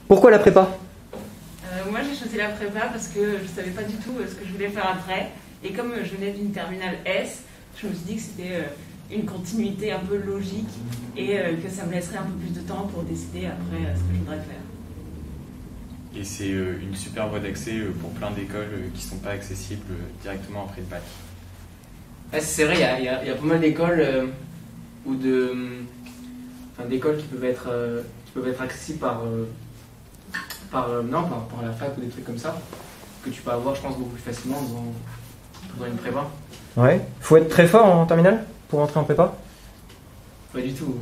Pourquoi la prépa? Moi j'ai choisi la prépa parce que je savais pas du tout ce que je voulais faire après. Et comme je venais d'une terminale S, je me suis dit que c'était une continuité un peu logique et que ça me laisserait un peu plus de temps pour décider après ce que je voudrais faire. Et c'est une super voie d'accès pour plein d'écoles qui ne sont pas accessibles directement après le bac. C'est vrai, il y a pas mal d'écoles d'écoles qui peuvent être accessibles par la fac ou des trucs comme ça, que tu peux avoir, je pense, beaucoup plus facilement dans une prépa. Ouais. Faut être très fort en terminale pour entrer en prépa? Pas du tout.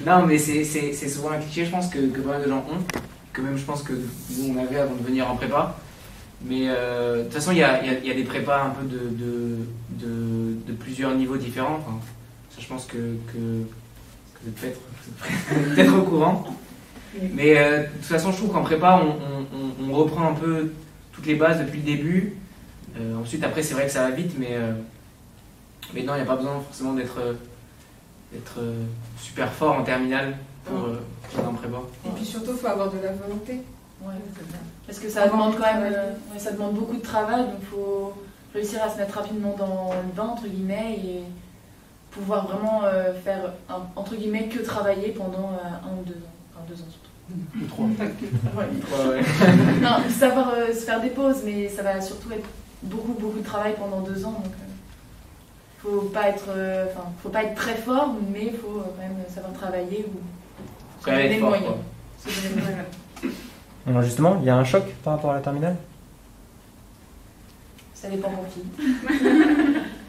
Non, mais c'est souvent un cliché, je pense, que pas mal de gens ont, que même je pense que nous on avait avant de venir en prépa. Mais de toute façon, il y a des prépas un peu de plusieurs niveaux différents. Enfin, ça, je pense que vous êtes peut-être au courant. Mais de toute façon, je trouve qu'en prépa, on reprend un peu toutes les bases depuis le début. Ensuite, après, c'est vrai que ça va vite, mais non, il n'y a pas besoin forcément d'être super fort en terminale pour être en prépa. Et puis surtout, il faut avoir de la volonté. Ouais, c'est bien. Parce que ça demande quand même ça demande beaucoup de travail, donc il faut réussir à se mettre rapidement dans le bain, entre guillemets, et pouvoir vraiment faire, entre guillemets, que travailler pendant 1 ou 2 ans. Enfin, 2 ans surtout. Ou 3. Ouais. Non, savoir se faire des pauses, mais ça va surtout être beaucoup de travail pendant 2 ans. Donc, faut pas être très fort, mais il faut quand même savoir travailler ou Quand même être fort, moyens. quoi. Se donner les moyens. Alors justement, il y a un choc par rapport à la terminale? Ça dépend pour qui.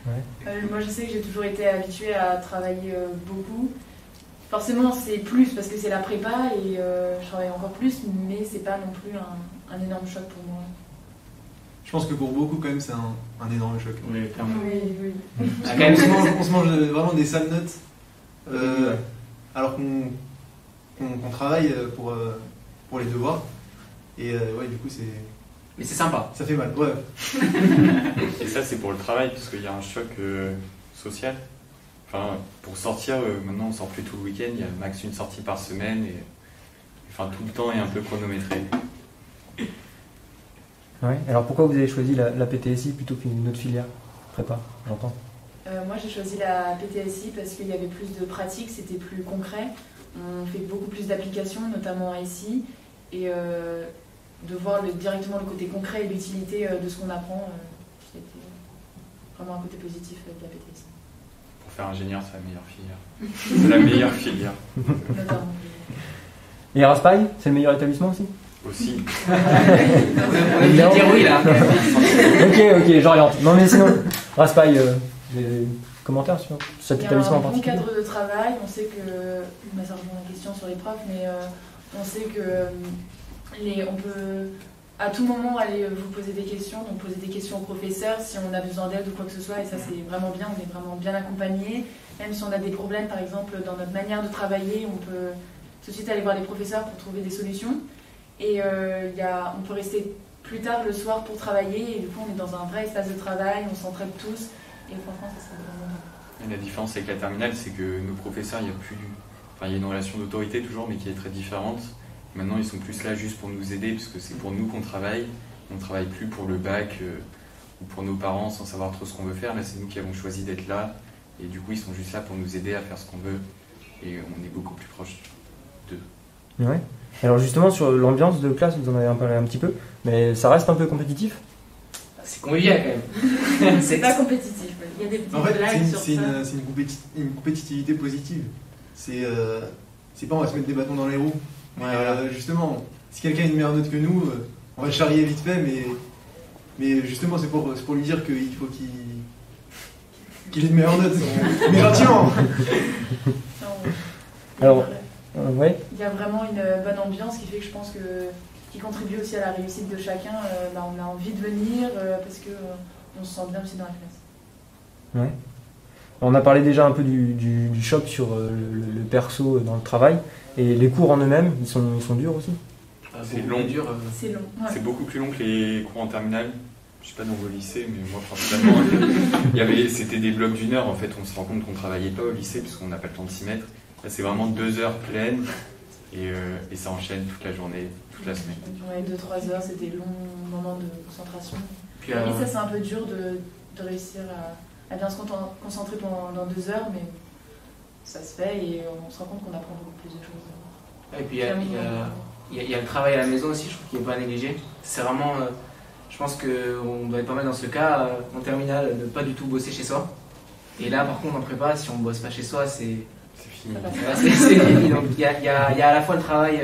Ouais. Moi, je sais que j'ai toujours été habituée à travailler beaucoup. Forcément, c'est plus parce que c'est la prépa et je travaille encore plus, mais c'est pas non plus un énorme choc pour moi. Je pense que pour beaucoup, quand même, c'est un énorme choc. Oui, clairement. Oui. Ah, quand même, On se mange vraiment des sales notes, alors qu'on travaille pour les devoirs. Et ouais, du coup, Mais c'est sympa. ça fait mal. Ouais. Et ça, c'est pour le travail, parce qu'il y a un choc social. Enfin, pour sortir, maintenant, on sort plus tout le week-end, il y a max une sortie par semaine, et enfin, tout le temps est un peu chronométré. Ouais. Alors pourquoi vous avez choisi la PTSI plutôt qu'une autre filière prépa? J'entends. Moi, j'ai choisi la PTSI parce qu'il y avait plus de pratique, c'était plus concret. On fait beaucoup plus d'applications, notamment ici, et de voir directement le côté concret et l'utilité de ce qu'on apprend, c'était vraiment un côté positif de la PTSI. Pour faire ingénieur, c'est la meilleure filière. C'est la meilleure filière. Notamment. Et Raspail, c'est le meilleur établissement aussi? Aussi. On est obligé de dire oui, là. Ok, j'oriente. Non mais sinon, Raspail, des commentaires sur cet établissement en Il y a un bon particulier? cadre de travail, on sait que, ça rejoint la question sur les profs, mais on sait que on peut à tout moment aller vous poser des questions, donc poser des questions aux professeurs si on a besoin d'aide ou quoi que ce soit, et ça c'est vraiment bien, on est vraiment bien accompagné. Même si on a des problèmes par exemple dans notre manière de travailler, on peut tout de suite aller voir les professeurs pour trouver des solutions. Et on peut rester plus tard le soir pour travailler, et du coup on est dans un vrai espace de travail, on s'entraide tous, et franchement ça serait vraiment bien. Et la différence avec la terminale, c'est que nos professeurs, il y a une relation d'autorité toujours, mais qui est très différente. Maintenant, ils sont plus là juste pour nous aider, parce que c'est pour nous qu'on travaille. On ne travaille plus pour le bac ou pour nos parents sans savoir trop ce qu'on veut faire. Là, c'est nous qui avons choisi d'être là. Et du coup, ils sont juste là pour nous aider à faire ce qu'on veut. Et on est beaucoup plus proche d'eux. Ouais. Alors justement, sur l'ambiance de classe, vous en avez parlé un petit peu, mais ça reste un peu compétitif? C'est convivial quand même. C'est pas compétitif. Il y a des petites En fait, blagues sur c'est ça. une compétitivité positive. C'est pas on va se mettre des bâtons dans les roues. Ouais, Justement, si quelqu'un a une meilleure note que nous, on va le charrier vite fait, mais justement, c'est pour lui dire qu'il faut qu'il ait une meilleure note. Mais gentiment. Alors, ouais. Il y a vraiment une bonne ambiance qui fait que je pense qui contribue aussi à la réussite de chacun. On a envie de venir parce qu'on se sent bien aussi dans la classe. Ouais. On a parlé déjà un peu du choc sur le perso dans le travail, et les cours en eux-mêmes, ils sont durs aussi? C'est long. C'est long. Ouais. C'est beaucoup plus long que les cours en terminale. Je sais pas dans vos lycées, mais moi principalement, c'était des blocs d'1 heure. En fait, on se rend compte qu'on travaillait pas au lycée puisqu'on n'a pas le temps de s'y mettre. Là, c'est vraiment 2 heures pleines. Et et ça enchaîne toute la journée, toute la semaine. Ouais, 2-3 heures, c'est des longs moments de concentration. Puis, Et ça, c'est un peu dur de réussir à bien se concentrer pendant 2 heures, mais ça se fait et on se rend compte qu'on apprend beaucoup plus de choses. et puis il y a le travail à la maison aussi, je trouve qu'il n'est pas à négliger. C'est vraiment, je pense qu'on doit être pas mal dans ce cas, en terminale, de pas du tout bosser chez soi. Et là, par contre, en prépa, si on bosse pas chez soi, c'est C'est fini. c'est fini. Donc il y a à la fois le travail,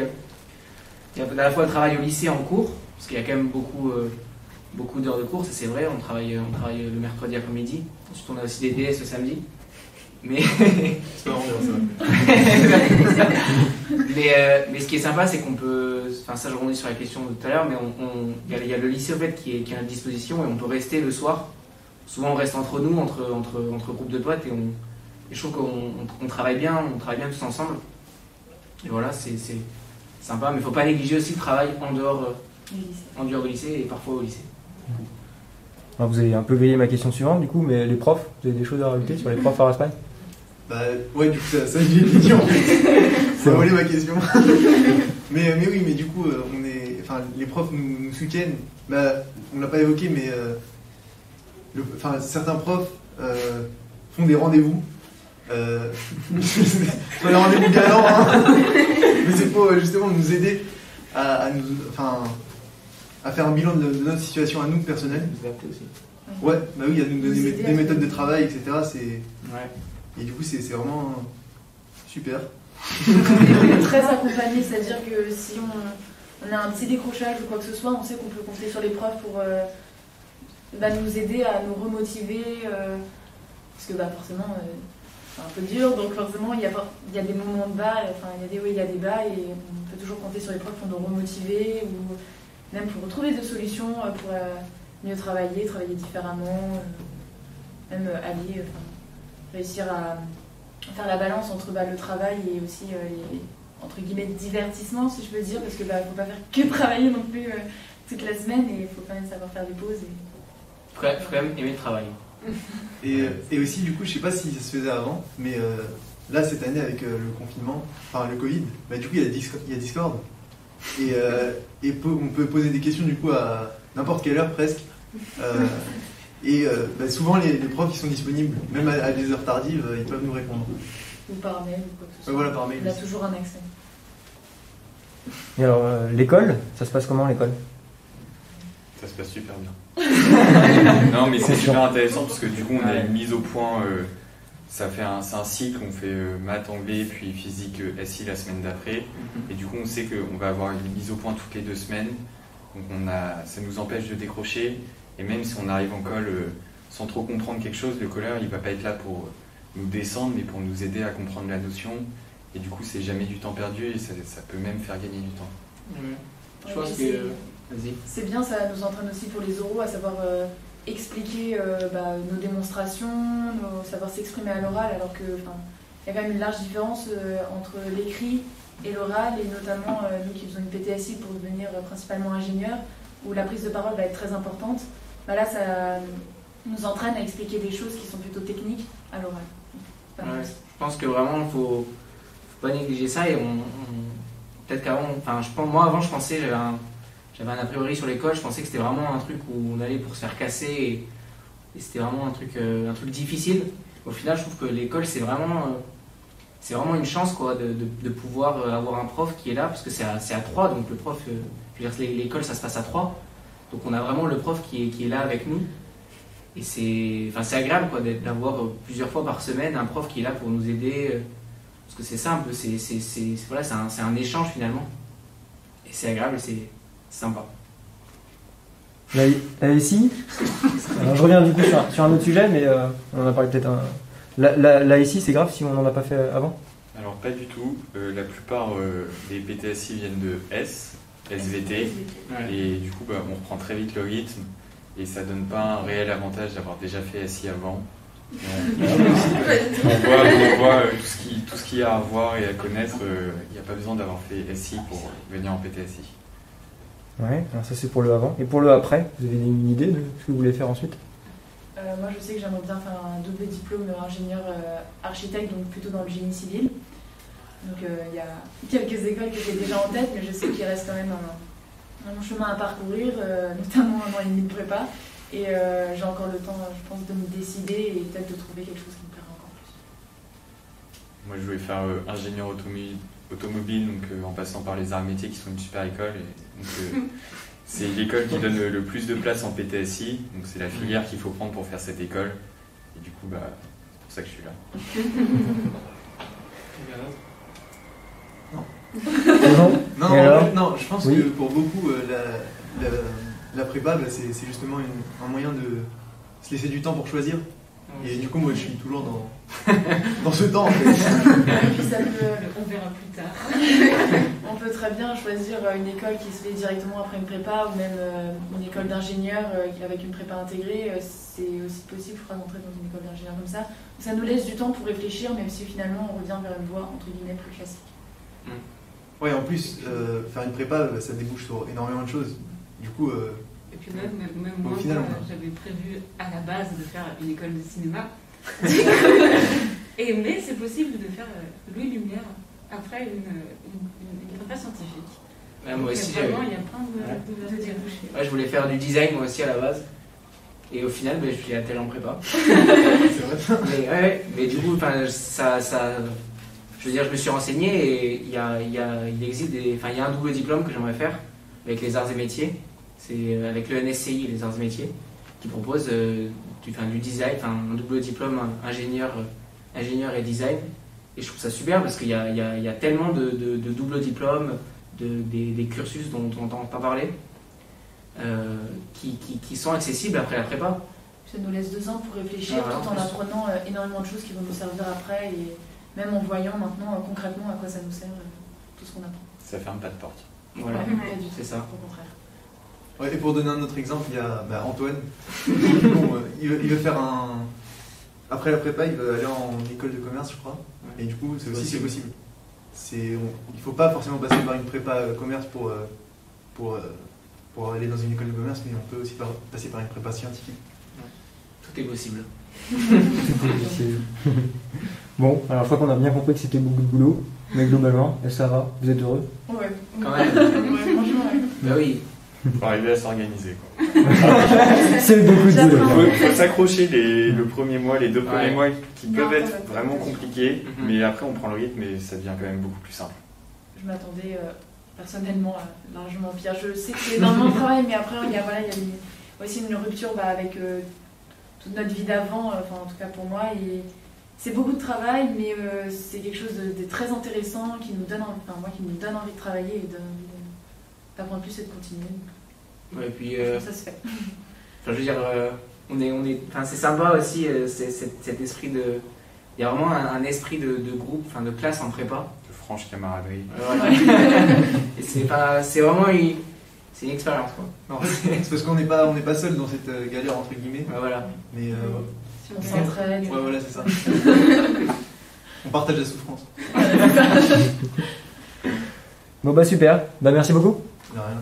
au lycée en cours, parce qu'il y a quand même beaucoup d'heures de cours, ça c'est vrai. On travaille le mercredi après-midi. Ensuite, on a aussi des DS le samedi. Mais C'est marrant de dire ça. mais ce qui est sympa, c'est qu'on peut, enfin ça je rebondis sur la question de tout à l'heure, mais il y a le lycée en fait qui est à notre disposition et on peut rester le soir. Souvent on reste entre nous, entre groupes de potes et je trouve qu'on travaille bien, tous ensemble. Et voilà, c'est sympa, mais il ne faut pas négliger aussi le travail en dehors du lycée et parfois au lycée. Alors, vous avez un peu grillé ma question suivante du coup, mais les profs, vous avez des choses à rajouter sur les profs à Raspail? Bah ouais, du coup ça j'ai été dit en fait. Ça a volé ma question. mais oui, mais du coup les profs nous soutiennent. Bah on l'a pas évoqué, mais certains profs font des rendez-vous. Pas des rendez-vous galants, hein. Mais c'est pour justement nous aider à faire un bilan de notre situation à nous personnelle. Vous avez appelé aussi. Ouais, bah oui, il y a nous donner des méthodes de travail, etc. Ouais. Et du coup, c'est vraiment super. On est très accompagné, c'est-à-dire que si on a un petit décrochage ou quoi que ce soit, on sait qu'on peut compter sur les profs pour nous aider à nous remotiver. Parce que forcément, c'est un peu dur, donc forcément, il y a des moments de bas, il y a des hauts, il y a des bas, et on peut toujours compter sur les profs pour nous remotiver, ou même pour trouver des solutions pour mieux travailler différemment, même allier. Réussir à faire la balance entre le travail et aussi les, entre guillemets, divertissements, si je peux dire, parce que faut pas faire que travailler non plus toute la semaine, et il faut quand même savoir faire des pauses. Faut quand même aimer le travail. Et aussi, du coup, je sais pas si ça se faisait avant, mais là, cette année, avec le confinement, enfin le Covid, du coup, il y a Discord. Et on peut poser des questions, du coup, à n'importe quelle heure presque. Souvent, les profs qui sont disponibles, même à des heures tardives, ils peuvent nous répondre. Ou par mail, ou quoi que ce soit. Voilà, par mail. On a toujours un accès. Et alors, l'école, ça se passe comment l'école? Ça se passe super bien. Non, mais c'est super intéressant parce que du coup, on a une mise au point. C'est un cycle, on fait maths, anglais, puis physique, SI la semaine d'après. Et du coup, on sait qu'on va avoir une mise au point toutes les 2 semaines. Donc, ça nous empêche de décrocher. Et même si on arrive en colle sans trop comprendre quelque chose, le colleur, il va pas être là pour nous descendre, mais pour nous aider à comprendre la notion. Et du coup, c'est jamais du temps perdu et ça peut même faire gagner du temps. Je pense que... Vas-y. C'est bien, ça nous entraîne aussi pour les oraux à savoir expliquer nos démonstrations, savoir s'exprimer à l'oral, alors que y a quand même une large différence entre l'écrit et l'oral, et notamment nous qui faisons une PTSI pour devenir principalement ingénieur, où la prise de parole va être très importante. Là, ça nous entraîne à expliquer des choses qui sont plutôt techniques à l'oral. Je pense que vraiment, il faut pas négliger ça. Et peut-être qu'avant, moi avant, je pensais, j'avais un a priori sur l'école, je pensais que c'était vraiment un truc où on allait pour se faire casser et c'était vraiment un truc difficile. Au final, je trouve que l'école, c'est vraiment une chance quoi, de pouvoir avoir un prof qui est là, parce que c'est à 3, donc le prof, je veux dire, l'école, ça se passe à 3. Donc on a vraiment le prof qui est là avec nous. Et c'est agréable quoi, d'avoir plusieurs fois par semaine un prof qui est là pour nous aider. Parce que c'est simple, c'est un échange finalement. Et c'est agréable, c'est sympa. La SI, alors je reviens du coup sur un autre sujet, mais on en a parlé peut-être la SI, c'est grave si on n'en a pas fait avant? Alors pas du tout, la plupart des PTSI viennent de SVT, et du coup on reprend très vite le rythme, et ça donne pas un réel avantage d'avoir déjà fait SI avant. On voit tout ce qu'il y a à voir et à connaître, il n'y a pas besoin d'avoir fait SI pour venir en PTSI. Ouais, alors ça c'est pour le avant. Et pour le après, vous avez une idée de ce que vous voulez faire ensuite? Moi je sais que j'aimerais bien faire un double diplôme ingénieur architecte, donc plutôt dans le génie civil. Donc il y a quelques écoles que j'ai déjà en tête, mais je sais qu'il reste quand même un long chemin à parcourir, notamment 1 an et demi de prépa. Et j'ai encore le temps, je pense, de me décider et peut-être de trouver quelque chose qui me plairait encore plus. Moi, je voulais faire ingénieur automobile, donc en passant par les arts et métiers qui sont une super école. Et, donc, c'est l'école qui donne le plus de place en PTSI, donc c'est la filière qu'il faut prendre pour faire cette école. Et du coup, c'est pour ça que je suis là. Non, je pense que pour beaucoup, la prépa, c'est justement un moyen de se laisser du temps pour choisir. Et du coup, moi, je suis toujours dans ce temps, en fait. Et puis On verra plus tard. on peut très bien choisir une école qui se fait directement après une prépa, ou même une école d'ingénieur avec une prépa intégrée. C'est aussi possible, je crois, d'entrer dans une école d'ingénieur comme ça. Ça nous laisse du temps pour réfléchir, même si finalement on revient vers une voie entre guillemets plus classique. Ouais, en plus, faire une prépa, ça débouche sur énormément de choses. Du coup, et puis même moi, final, j'avais prévu à la base de faire une école de cinéma. Mais c'est possible de faire Louis Lumière après une prépa scientifique. Ouais, moi aussi, vraiment, il y a plein de débouchés. Ouais, je voulais faire du design moi aussi à la base. Et au final, je suis attelé en prépa. c'est vrai. Mais du coup, je veux dire, je me suis renseigné et il existe il y a un double diplôme que j'aimerais faire avec les arts et métiers. C'est avec le NSCI, les arts et métiers, qui propose du design, un double diplôme ingénieur et design. Et je trouve ça super parce qu'il y a tellement de doubles diplômes, des cursus dont on entend parler, qui sont accessibles après la prépa. Ça nous laisse 2 ans pour réfléchir, tout en apprenant énormément de choses qui vont nous servir après, et même en voyant maintenant concrètement à quoi ça nous sert, tout ce qu'on apprend. Ça ferme pas de porte. Voilà, c'est ça. Au contraire. Ouais, et pour donner un autre exemple, il y a Antoine. Bon, il veut faire après la prépa, il veut aller en école de commerce, je crois. Et du coup, c'est possible. Il ne faut pas forcément passer par une prépa commerce pour aller dans une école de commerce, mais on peut aussi passer par une prépa scientifique. Tout est possible. Bon, alors je crois qu'on a bien compris que c'était beaucoup de boulot, mais globalement, ça va, vous êtes heureux? Ouais, quand même. Franchement, ouais. Bah oui. Faut arriver à s'organiser, quoi. C'est beaucoup de boulot. Faut s'accrocher le premier mois, les 2 premiers mois qui peuvent Non, être vraiment compliqués, mais après on prend le rythme et ça devient quand même beaucoup plus simple. Je m'attendais personnellement à largement pire. Je sais que c'est énormément de travail, mais après il y a aussi une rupture avec toute notre vie d'avant, en tout cas pour moi. Et c'est beaucoup de travail, mais c'est quelque chose de très intéressant qui nous donne envie de travailler et d'apprendre plus et de continuer. Ouais, et puis ça se fait. je veux dire, c'est sympa aussi cet esprit de. Il y a vraiment un esprit de groupe, de classe en prépa. De franche camaraderie. Voilà. Et c'est vraiment une expérience, quoi. En fait, c'est parce qu'on n'est pas seul dans cette galère entre guillemets. Ouais, voilà. Mais Si on s'entraide. ouais, voilà, c'est ça. On partage la souffrance. Bon super, merci beaucoup. De rien.